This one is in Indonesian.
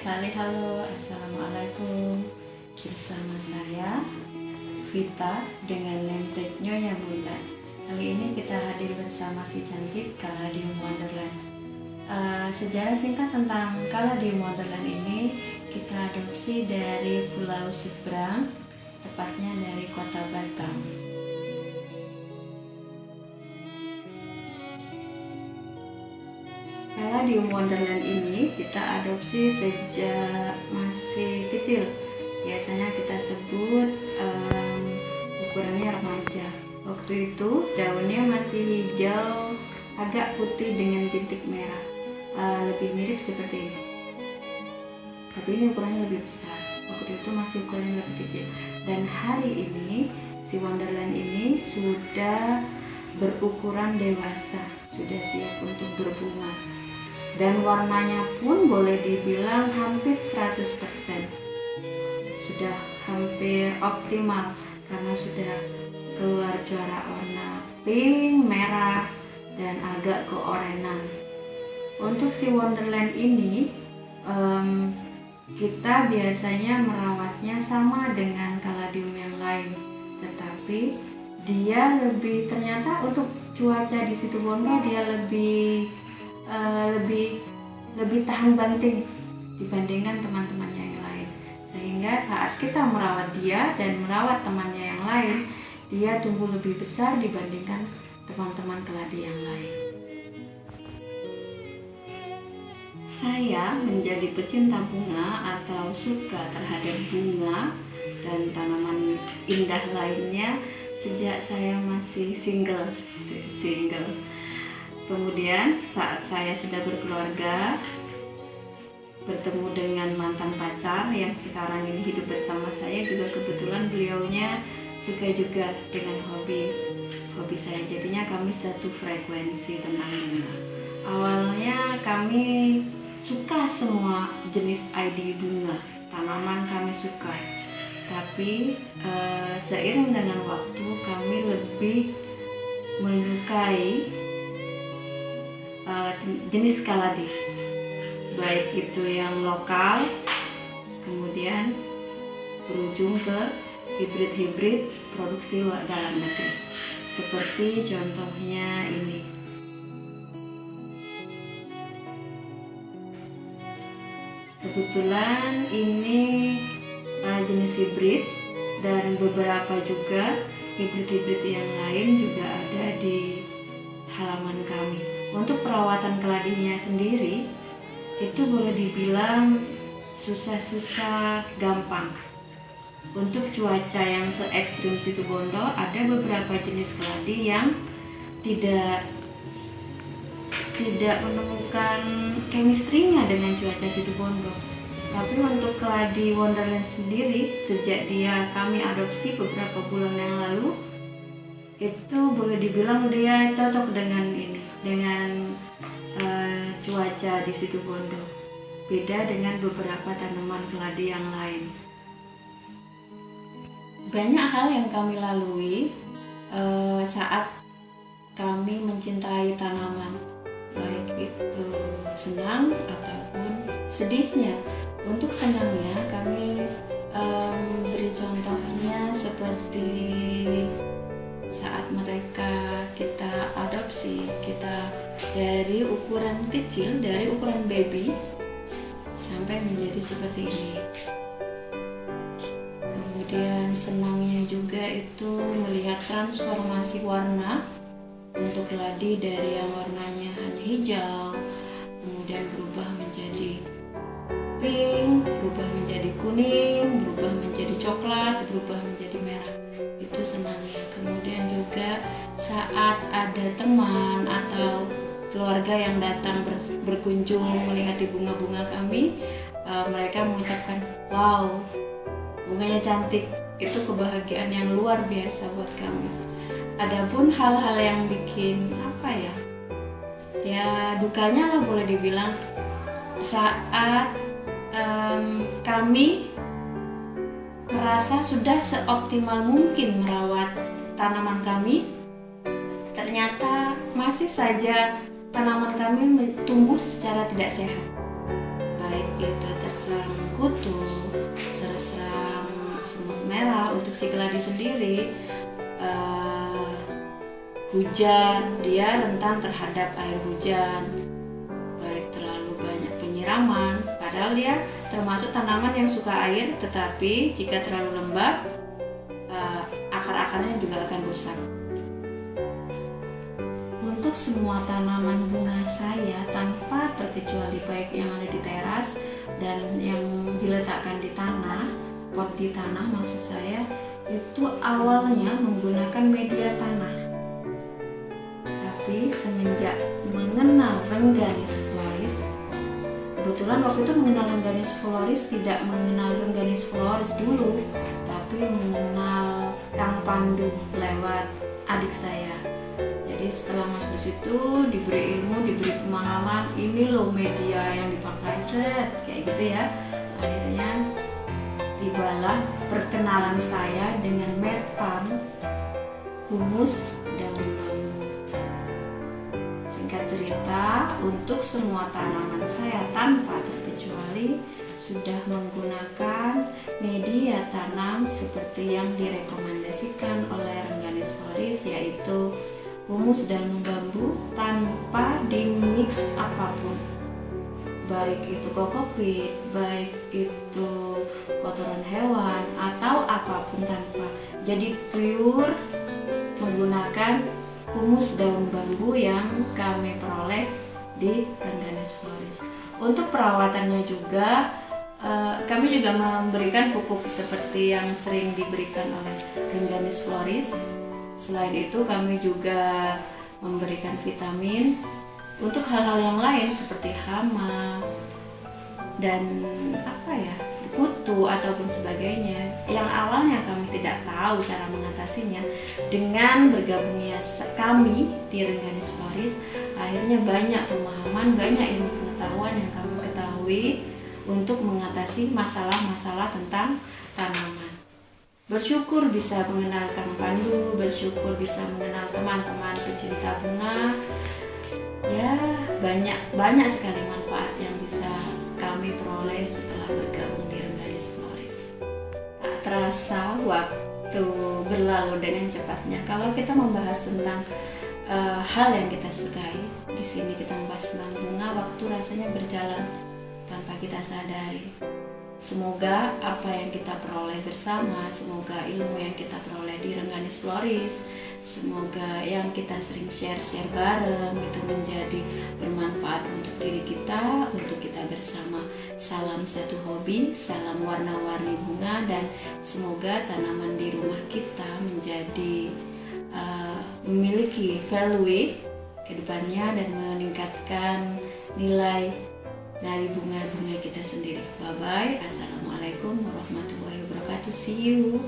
Halo, assalamualaikum. Bersama saya Vita dengan name tag Nyonya Bunda. Kali ini kita hadir bersama si cantik Caladium Wonderland. Sejarah singkat tentang Caladium Wonderland ini kita adopsi dari Pulau Seberang, tepatnya dari Kota Batam. Caladium Wonderland ini kita adopsi sejak masih kecil. Biasanya kita sebut ukurannya remaja. Waktu itu daunnya masih hijau, agak putih dengan bintik merah, lebih mirip seperti ini. Tapi ini ukurannya lebih besar. Waktu itu masih ukurannya lebih kecil. Dan hari ini si Wonderland ini sudah berukuran dewasa, sudah siap untuk berbunga. Dan warnanya pun boleh dibilang hampir 100%. Sudah hampir optimal karena sudah keluar corak warna pink, merah, dan agak keorenan. Untuk si Wonderland ini kita biasanya merawatnya sama dengan Caladium yang lain, tetapi dia ternyata untuk cuaca di situ Bondo dia lebih tahan banting dibandingkan teman-temannya yang lain, sehingga saat kita merawat dia dan merawat temannya yang lain, dia tumbuh lebih besar dibandingkan teman-teman keladi yang lain. Saya menjadi pecinta bunga atau suka terhadap bunga dan tanaman indah lainnya sejak saya masih single. Kemudian saat saya sudah berkeluarga, bertemu dengan mantan pacar yang sekarang ini hidup bersama saya, juga kebetulan beliaunya suka juga dengan hobi saya, jadinya kami satu frekuensi tentang bunga. Awalnya kami suka semua jenis ID bunga, tanaman kami suka, tapi seiring dengan waktu kami lebih menyukai jenis kaladi, baik itu yang lokal, kemudian berujung ke hibrid produksi dalam negeri, seperti contohnya ini. Kebetulan ini jenis hibrid, dan beberapa juga hibrid yang lain juga ada di halaman kami. Untuk perawatan keladinya sendiri itu boleh dibilang susah gampang. Untuk cuaca yang se-ekstrim situ Bondo, ada beberapa jenis keladi yang tidak menemukan chemistry-nya dengan cuaca situ Bondo. Tapi untuk keladi Wonderland sendiri, sejak kami adopsi beberapa bulan yang lalu, itu boleh dibilang dia cocok dengan cuaca di situ Bondo. Beda dengan beberapa tanaman keladi yang lain. Banyak hal yang kami lalui saat kami mencintai tanaman, baik itu senang ataupun sedihnya. Untuk senangnya kami beri contohnya seperti saat mereka kita adopsi, kita dari ukuran kecil, dari ukuran baby sampai menjadi seperti ini. Kemudian senangnya juga itu melihat transformasi warna untuk keladi dari yang warnanya hanya hijau, kemudian berubah menjadi pink, berubah menjadi kuning, berubah menjadi coklat, berubah menjadi merah. Itu senangnya. Kemudian juga saat ada teman atau keluarga yang datang berkunjung melihat bunga-bunga kami, mereka mengucapkan, wow, bunganya cantik. Itu kebahagiaan yang luar biasa buat kami. Adapun hal-hal yang bikin ya dukanya lah boleh dibilang, saat kami merasa sudah seoptimal mungkin merawat tanaman kami, ternyata masih saja tanaman kami tumbuh secara tidak sehat, baik itu terserang kutu, terserang semut merah. Untuk si keladi sendiri, hujan, dia rentan terhadap air hujan, baik terlalu banyak penyiraman, padahal dia termasuk tanaman yang suka air, tetapi jika terlalu lembab, akar-akarnya juga akan rusak. Untuk semua tanaman bunga saya tanpa terkecuali, baik yang ada di teras dan yang diletakkan di tanah, pot di tanah maksud saya, itu awalnya menggunakan media tanah. Tapi semenjak mengenal Rengganis floris, kebetulan waktu itu mengenal Rengganis floris, tidak mengenal Rengganis floris dulu, tapi mengenal Kang Pandu lewat adik saya. Jadi setelah masuk di situ, diberi ilmu, diberi pemahaman, ini loh media yang dipakai, kayak gitu ya. Akhirnya tibalah perkenalan saya dengan metan, humus, daun bambu. Singkat cerita, untuk semua tanaman saya tanpa terkecuali sudah menggunakan media tanam seperti yang direkomendasikan oleh Rengganis floris, yaitu humus daun bambu tanpa dimix apapun, baik itu kokopit, baik itu kotoran hewan atau apapun, tanpa. Jadi pure menggunakan humus daun bambu yang kami peroleh di Rengganis floris. Untuk perawatannya juga kami juga memberikan pupuk seperti yang sering diberikan oleh Rengganis floris. Selain itu kami juga memberikan vitamin untuk hal-hal yang lain seperti hama dan kutu ataupun sebagainya, yang awalnya kami tidak tahu cara mengatasinya. Dengan bergabungnya kami di Rengganis floris, akhirnya banyak pemahaman, banyak ilmu pengetahuan yang kami ketahui untuk mengatasi masalah-masalah tentang tanaman. Bersyukur bisa mengenal Kang Pandu, bersyukur bisa mengenal teman-teman pecinta bunga. Ya, banyak sekali manfaat yang bisa kami peroleh setelah bergabung di Rengganis floris. Tak terasa waktu berlalu dengan cepatnya. Kalau kita membahas tentang hal yang kita sukai, di sini kita membahas tentang bunga, waktu rasanya berjalan tanpa kita sadari. Semoga apa yang kita peroleh bersama, semoga ilmu yang kita peroleh di Rengganis floris, semoga yang kita sering share bareng itu menjadi bermanfaat untuk diri kita, untuk kita bersama. Salam satu hobi, salam warna-warni bunga, dan semoga tanaman di rumah kita menjadi memiliki value ke depannya dan meningkatkan nilai dari bunga-bunga kita sendiri. Bye-bye. Assalamualaikum warahmatullahi wabarakatuh. See you.